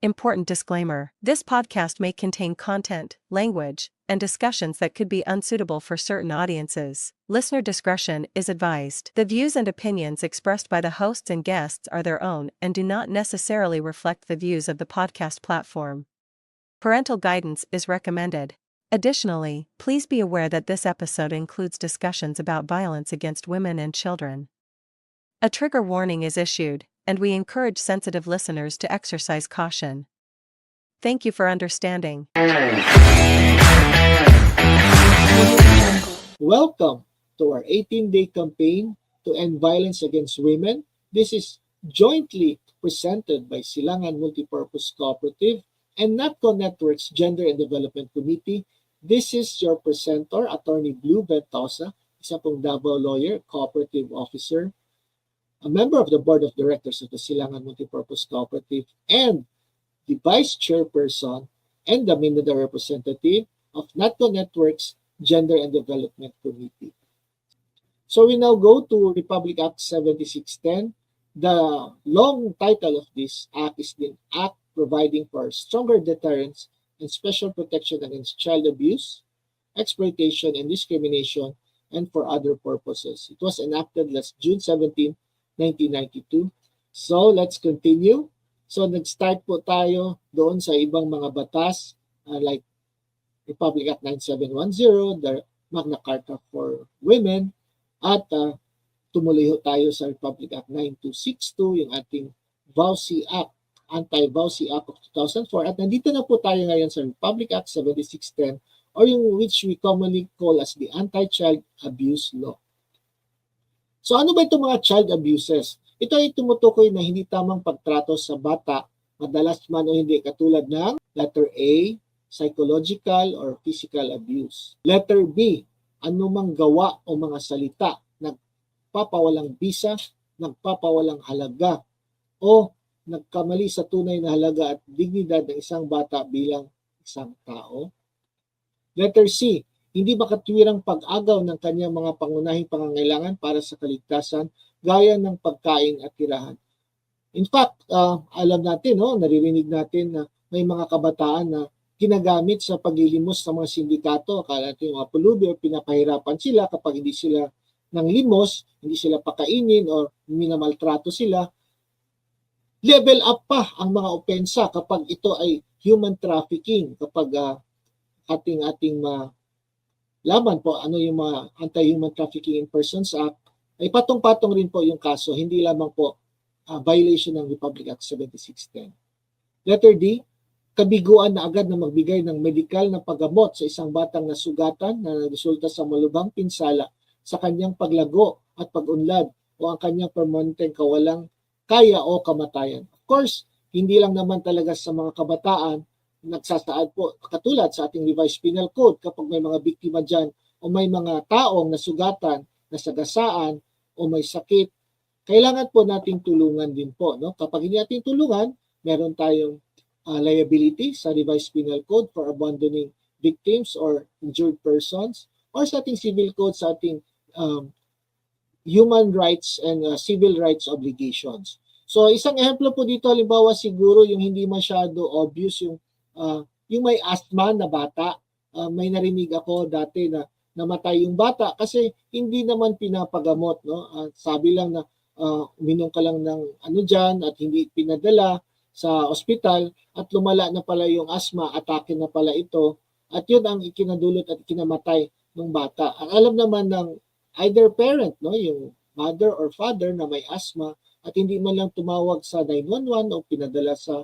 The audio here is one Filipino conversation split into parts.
Important disclaimer: this podcast may contain content, language, and discussions that could be unsuitable for certain audiences. Listener discretion is advised. The views and opinions expressed by the hosts and guests are their own and do not necessarily reflect the views of the podcast platform. Parental guidance is recommended. Additionally, please be aware that this episode includes discussions about violence against women and children. A trigger warning is issued, and we encourage sensitive listeners to exercise caution. Thank you for understanding. Welcome to our 18-day campaign to end violence against women. This is jointly presented by 𝐂𝐚𝐦𝐩𝐚𝐢𝐠𝐧 Multipurpose Cooperative and NATCO Network's Gender and Development Committee. This is your presenter, Atty. Blue Ventosa, isa pong Davao lawyer, cooperative officer, a member of the board of directors of the 𝐂𝐚𝐦𝐩𝐚𝐢𝐠𝐧 Multipurpose Cooperative, and the vice chairperson and the minute representative of NATCO Network's Gender and Development Committee. So we now go to Republic Act 7610. The long title of this act is the Act Providing for Stronger Deterrence and Special Protection Against Child Abuse, Exploitation, and Discrimination, and for other purposes. It was enacted last June 17, 1992. So let's continue. So nag-start po tayo doon sa ibang mga batas like Republic Act 9710, the Magna Carta for Women, at tumuloy tayo sa Republic Act 9262, yung ating 𝐕𝐢𝐨 Act, Anti-𝐕𝐢𝐶 Act of 2004. At nandito na po tayo ngayon sa Republic Act 7610, or yung which we commonly call as the Anti-Child Abuse Law. So ano ba itong mga child abuses? Ito ay tumutukoy na hindi tamang pagtrato sa bata, madalas man o hindi, katulad ng letter A, psychological or physical abuse. Letter B, anumang gawa o mga salita, nagpapawalang bisa, nagpapawalang halaga, o nagkamali sa tunay na halaga at dignidad ng isang bata bilang isang tao. Letter C, hindi makatwirang pag-agaw ng kanyang mga pangunahing pangangailangan para sa kaligtasan, gaya ng pagkain at tirahan. In fact, alam natin, naririnig natin na may mga kabataan na ginagamit sa paglilimos sa mga sindikato. Akala natin yung mga pulubi o pinapahirapan sila kapag hindi sila ng limos, hindi sila pakainin o minamaltrato sila. Level up pa ang mga opensa kapag ito ay human trafficking, kapag ating laban po ano yung mga Anti-Human Trafficking in Persons Act, ay patong-patong rin po yung kaso, hindi lamang po violation ng Republic Act 7610. Letter D, kabiguan na agad na magbigay ng medikal na paggamot sa isang batang nasugatan na resulta sa malubhang pinsala sa kanyang paglago at pag-unlad o ang kanyang permanenteng kawalang kaya o kamatayan. Of course, hindi lang naman talaga sa mga kabataan nagsasaad po, katulad sa ating revised penal code, kapag may mga biktima dyan o may mga taong nasugatan, nasagasaan o may sakit, kailangan po nating tulungan din po. Kapag hindi natin tulungan, meron tayong liability sa revised penal code for abandoning victims or injured persons, or sa ating civil code, sa ating human rights and civil rights obligations. So isang ehemplo po dito, halimbawa siguro yung hindi masyado obvious, yung may asthma na bata. May narinig ako dati na namatay yung bata kasi hindi naman pinapagamot. Sabi lang na uminom ka lang ng dyan at hindi pinadala sa ospital at lumala na pala yung asthma, atake na pala ito, at yun ang ikinadulot at ikinamatay ng bata. Ang alam naman ng either parent, yung mother or father na may asthma, at hindi man lang tumawag sa 911 o pinadala sa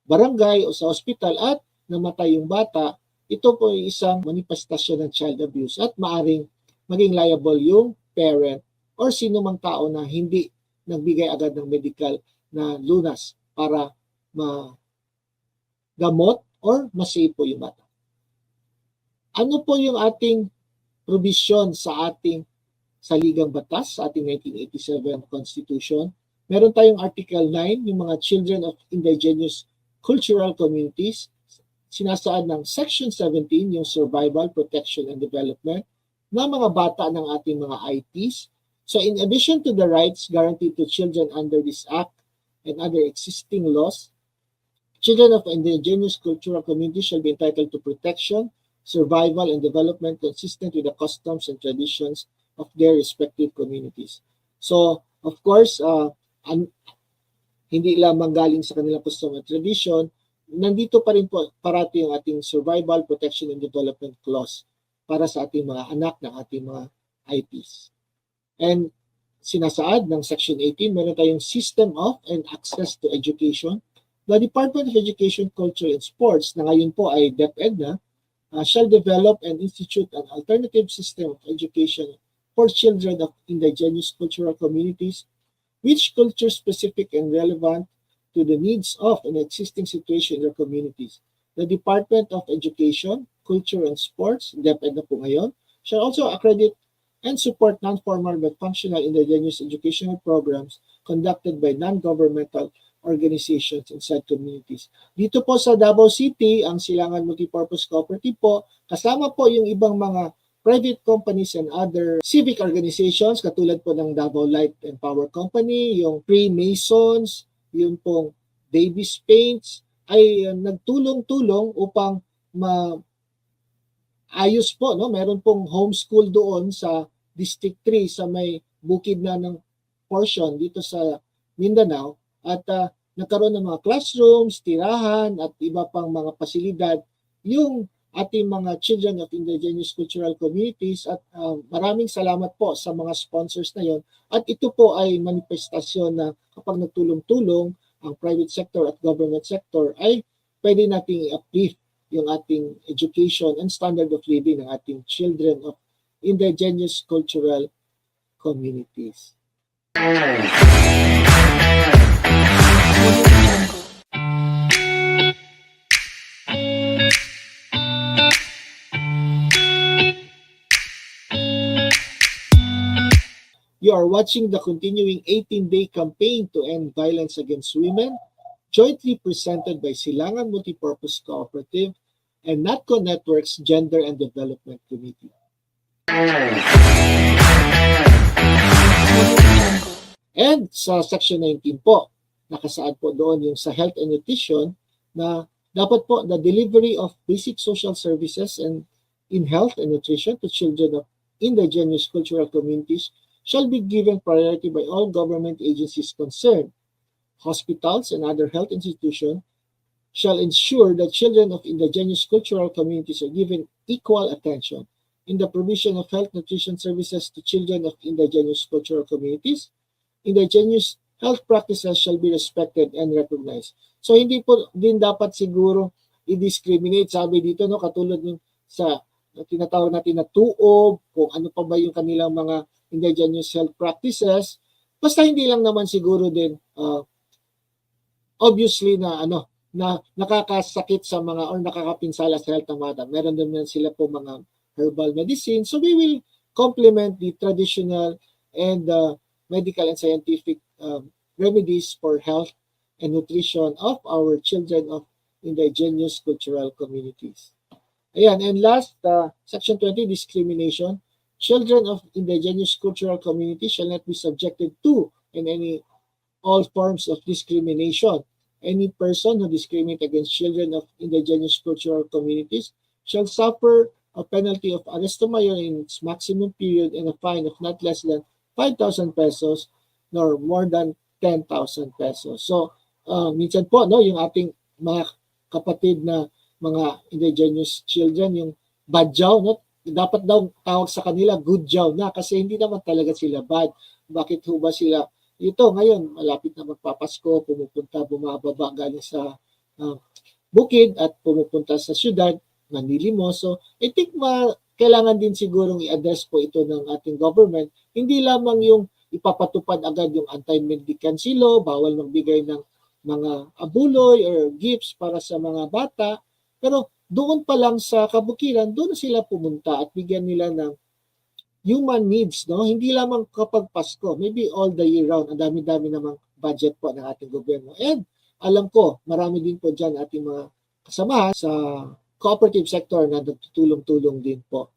barangay o sa ospital at namatay yung bata, ito po ay isang manifestasyon ng child abuse at maaring maging liable yung parent or sino mang tao na hindi nagbigay agad ng medical na lunas para magamot or masave po yung bata. Ano po yung ating provision sa ating saligang batas, sa ating 1987 Constitution? Meron tayong Article 9, yung mga children of indigenous cultural communities. Sinasaad ng Section 17, yung survival, protection, and development ng mga bata ng ating mga ITs. So in addition to the rights guaranteed to children under this Act and other existing laws, Children of indigenous cultural communities shall be entitled to protection, survival, and development consistent with the customs and traditions of their respective communities. So, of course, hindi lamang galing sa kanilang custom at tradition, nandito pa rin po parati yung ating survival, protection, and development clause para sa ating mga anak ng ating mga IPs. And sinasaad ng Section 18, meron tayong System of and Access to Education. The Department of Education, Culture, and Sports, na ngayon po ay DepEd na, shall develop and institute an alternative system of education for children of indigenous cultural communities, which culture-specific and relevant to the needs of an existing situation in their communities. The Department of Education, Culture, and Sports, DepEd na po ngayon, shall also accredit and support non-formal but functional indigenous educational programs conducted by non-governmental organizations inside communities. Dito po sa Davao City, ang Silangan Multipurpose Cooperative po, kasama po yung ibang mga private companies and other civic organizations katulad po ng Davao Light and Power Company, yung Freemasons, yung pong Davis Paints, ay nagtulong-tulong upang ayos po, no? Meron pong homeschool doon sa District 3 sa may bukid na ng portion dito sa Mindanao at nagkaroon ng mga classrooms, tirahan at iba pang mga pasilidad yung ating mga children of indigenous cultural communities at maraming salamat po sa mga sponsors na yon. At ito po ay manifestasyon na kapag nagtulong-tulong ang private sector at government sector ay pwede nating i-uplift yung ating education and standard of living ng ating children of indigenous cultural communities. You are watching the continuing 18-day campaign to end violence against women, jointly presented by Silangan Multipurpose Cooperative and NATCO Network's Gender and Development Committee. And sa Section 19 po, nakasaad po doon yung sa health and nutrition na dapat po the delivery of basic social services and in health and nutrition to children of indigenous cultural communities shall be given priority by all government agencies concerned. Hospitals and other health institutions shall ensure that children of indigenous cultural communities are given equal attention in the provision of health nutrition services to children of indigenous cultural communities. Indigenous health practices shall be respected and recognized. So hindi po din dapat siguro i-discriminate, sabi dito, no, katulad ng sa tinatawag natin na tuob, kung ano pa ba yung kanilang mga indigenous health practices. Basta hindi lang naman siguro din obviously na na nakakasakit sa mga or nakakapinsala sa health ng mga. Meron din sila po mga herbal medicine. So we will complement the traditional and medical and scientific remedies for health and nutrition of our children of indigenous cultural communities. Ayan, and last, Section 20, discrimination. Children of indigenous cultural communities shall not be subjected to in all forms of discrimination. Any person who discriminates against children of indigenous cultural communities shall suffer a penalty of arresto mayor in its maximum period and a fine of not less than 5,000 pesos nor more than 10,000 pesos. So, minsan po, no, yung ating mga kapatid na mga indigenous children, yung badyaw, no, dapat daw tawag sa kanila good job na kasi hindi naman talaga sila bad. Bakit ho ba sila ito ngayon malapit na magpapasko, bumababa galing sa bukid at pumupunta sa syudad, manlilimos. So I think kailangan din sigurong i-address po ito ng ating government. Hindi lamang yung ipapatupad agad yung anti-mendicancy law, bawal magbigay ng mga abuloy or gifts para sa mga bata, pero doon pa lang sa kabukiran, doon sila pumunta at bigyan nila ng human needs, no? Hindi lamang kapag Pasko, maybe all the year round, ang dami-dami namang budget po ng ating gobyerno. And alam ko, marami din po dyan ating mga kasamahan sa cooperative sector na nagtutulong-tulong din po.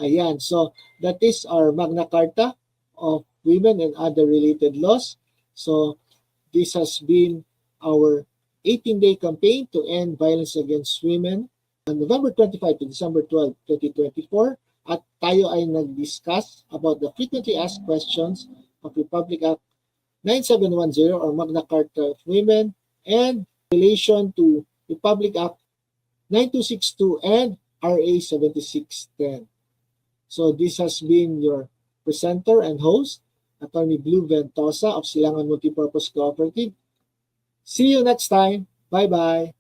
Ayan, so that is our Magna Carta of Women and Other Related Laws. So this has been our 18-day campaign to end violence against women on November 25 to December 12, 2024. At tayo ay nag-discuss about the frequently asked questions of Republic Act 9710 or Magna Carta of Women and relation to Republic Act 9262 and RA 7610. So this has been your presenter and host, Atty. Blue Ventosa of Silangan Multipurpose Cooperative. See you next time. Bye-bye.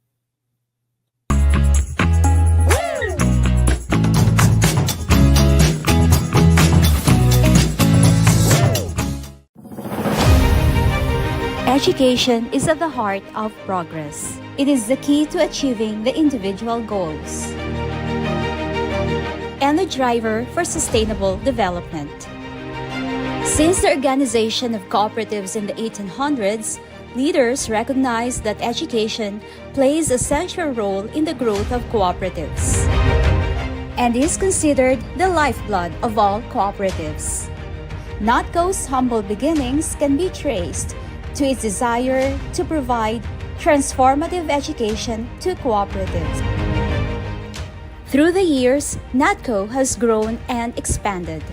Education is at the heart of progress. It is the key to achieving the individual goals and the driver for sustainable development. Since the organization of cooperatives in the 1800s, leaders recognized that education plays a central role in the growth of cooperatives and is considered the lifeblood of all cooperatives. 𝐂𝐚𝐦𝐩𝐾's humble beginnings can be traced to its desire to provide transformative education to cooperatives. Through the years, 𝐂𝐚𝐦𝐻 has grown and expanded.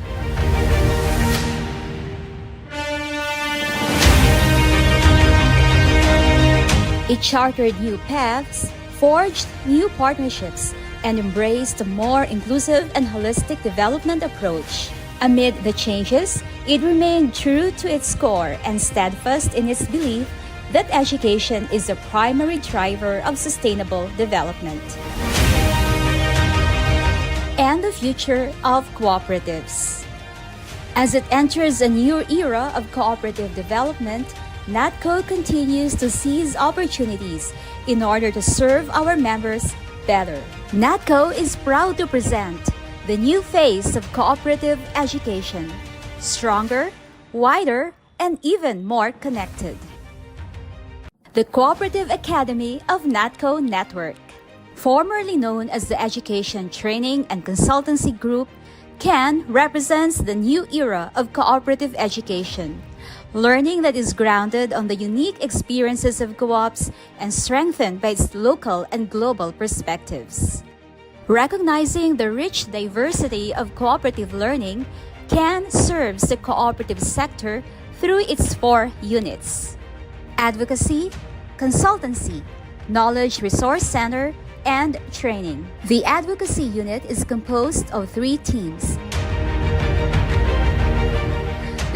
It chartered new paths, forged new partnerships, and embraced a more inclusive and holistic development approach. Amid the changes, it remained true to its core and steadfast in its belief that education is the primary driver of sustainable development and the future of cooperatives. As it enters a new era of cooperative development, 𝐂𝐚𝐻 continues to seize opportunities in order to serve our members better. 𝐂𝐚𝐻 is proud to present the new face of cooperative education, stronger, wider, and even more connected. The Cooperative Academy of 𝐂𝐚𝐻 Network, formerly known as the Education Training and Consultancy Group, 𝐶AN represents the new era of cooperative education, learning that is grounded on the unique experiences of co-ops and strengthened by its local and global perspectives. Recognizing the rich diversity of cooperative learning, 𝐶AN serves the cooperative sector through its 4 units: advocacy, consultancy, knowledge resource center, and training. The advocacy unit is composed of 3 teams.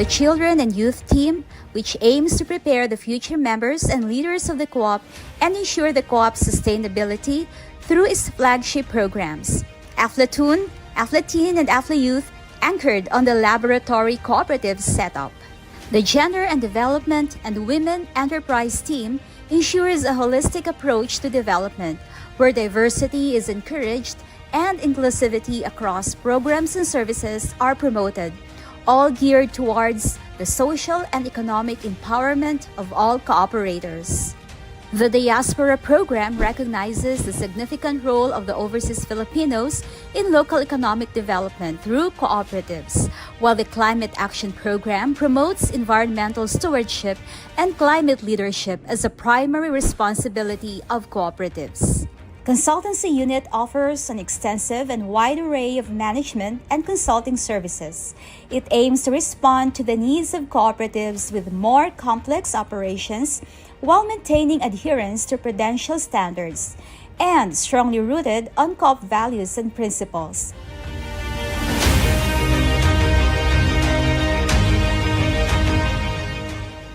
The Children and Youth Team, which aims to prepare the future members and leaders of the co-op and ensure the co-op's sustainability through its flagship programs, AFLA-TUN, AFLA-Teen, and AFLA-Youth, anchored on the laboratory cooperative setup. The Gender and Development and Women Enterprise Team ensures a holistic approach to development, where diversity is encouraged and inclusivity across programs and services are promoted, all geared towards the social and economic empowerment of all cooperators. The Diaspora Program recognizes the significant role of the overseas Filipinos in local economic development through cooperatives, while the Climate Action Program promotes environmental stewardship and climate leadership as a primary responsibility of cooperatives. Consultancy Unit offers an extensive and wide array of management and consulting services. It aims to respond to the needs of cooperatives with more complex operations while maintaining adherence to prudential standards and strongly rooted on co-op values and principles.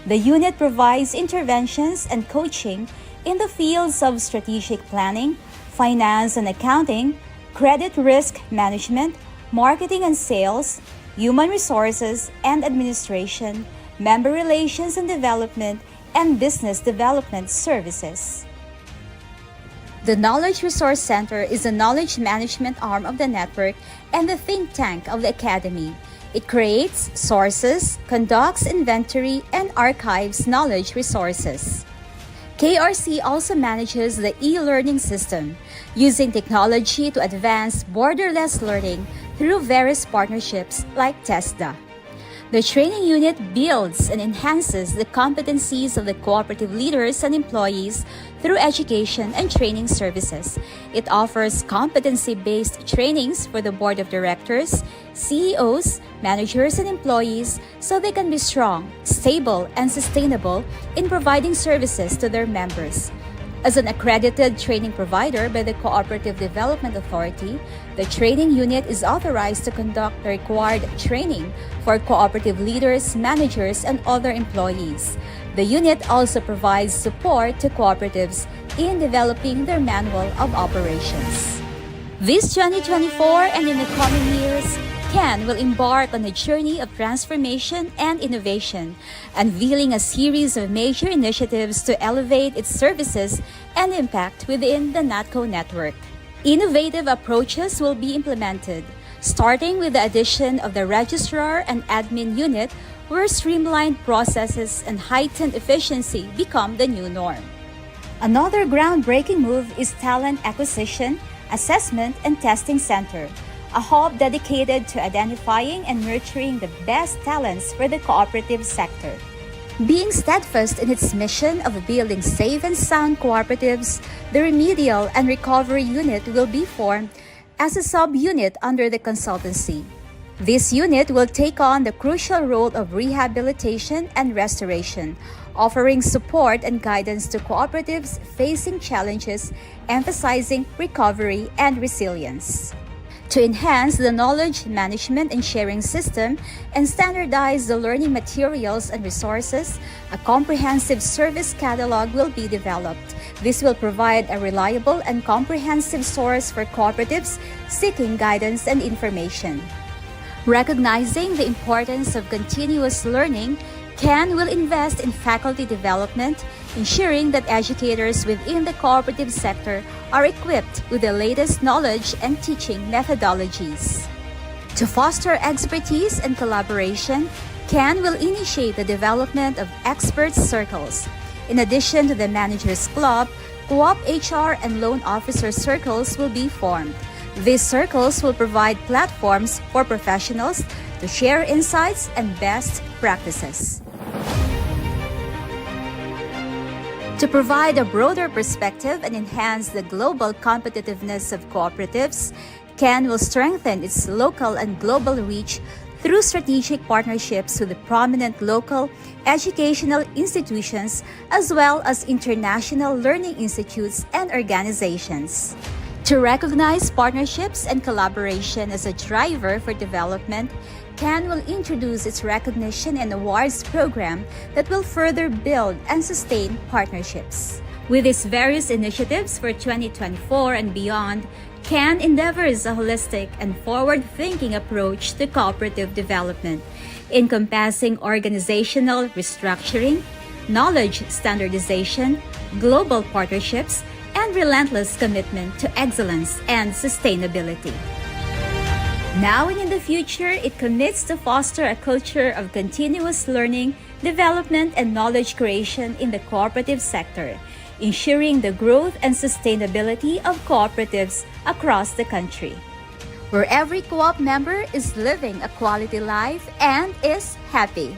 The unit provides interventions and coaching in the fields of strategic planning, finance and accounting, credit risk management, marketing and sales, human resources and administration, member relations and development, and business development services. The Knowledge Resource Center is a knowledge management arm of the network and the think tank of the Academy. It creates, sources, conducts inventory, and archives knowledge resources. KRC also manages the e-learning system, using technology to advance borderless learning through various partnerships like TESDA. The training unit builds and enhances the competencies of the cooperative leaders and employees through education and training services. It offers competency-based trainings for the board of directors, CEOs, managers, and employees so they can be strong, stable, and sustainable in providing services to their members. As an accredited training provider by the Cooperative Development Authority, the training unit is authorized to conduct the required training for cooperative leaders, managers, and other employees. The unit also provides support to cooperatives in developing their manual of operations. This 2024 and in the coming years, 𝐂𝐚 will embark on a journey of transformation and innovation, unveiling a series of major initiatives to elevate its services and impact within the NATCO network. Innovative approaches will be implemented, starting with the addition of the Registrar and Admin Unit, where streamlined processes and heightened efficiency become the new norm. Another groundbreaking move is Talent Acquisition, Assessment, and Testing Center, a hub dedicated to identifying and nurturing the best talents for the cooperative sector. Being steadfast in its mission of building safe and sound cooperatives, the Remedial and Recovery Unit will be formed as a sub-unit under the consultancy. This unit will take on the crucial role of rehabilitation and restoration, offering support and guidance to cooperatives facing challenges, emphasizing recovery and resilience. To enhance the knowledge management and sharing system and standardize the learning materials and resources, a comprehensive service catalog will be developed. This will provide a reliable and comprehensive source for cooperatives seeking guidance and information. Recognizing the importance of continuous learning, 𝐂𝐚 will invest in faculty development, ensuring that educators within the cooperative sector are equipped with the latest knowledge and teaching methodologies. To foster expertise and collaboration, 𝐂𝐚 will initiate the development of expert circles. In addition to the Managers Club, Co-op HR and Loan Officer circles will be formed. These circles will provide platforms for professionals to share insights and best practices. To provide a broader perspective and enhance the global competitiveness of cooperatives, 𝐂𝐚 will strengthen its local and global reach through strategic partnerships with the prominent local educational institutions as well as international learning institutes and organizations. To recognize partnerships and collaboration as a driver for development, 𝐂𝐚 will introduce its recognition and awards program that will further build and sustain partnerships. With its various initiatives for 2024 and beyond, 𝐂𝐚 endeavors a holistic and forward-thinking approach to cooperative development, encompassing organizational restructuring, knowledge standardization, global partnerships, and relentless commitment to excellence and sustainability. Now and in the future, it commits to foster a culture of continuous learning, development, and knowledge creation in the cooperative sector, ensuring the growth and sustainability of cooperatives across the country, where every co-op member is living a quality life and is happy.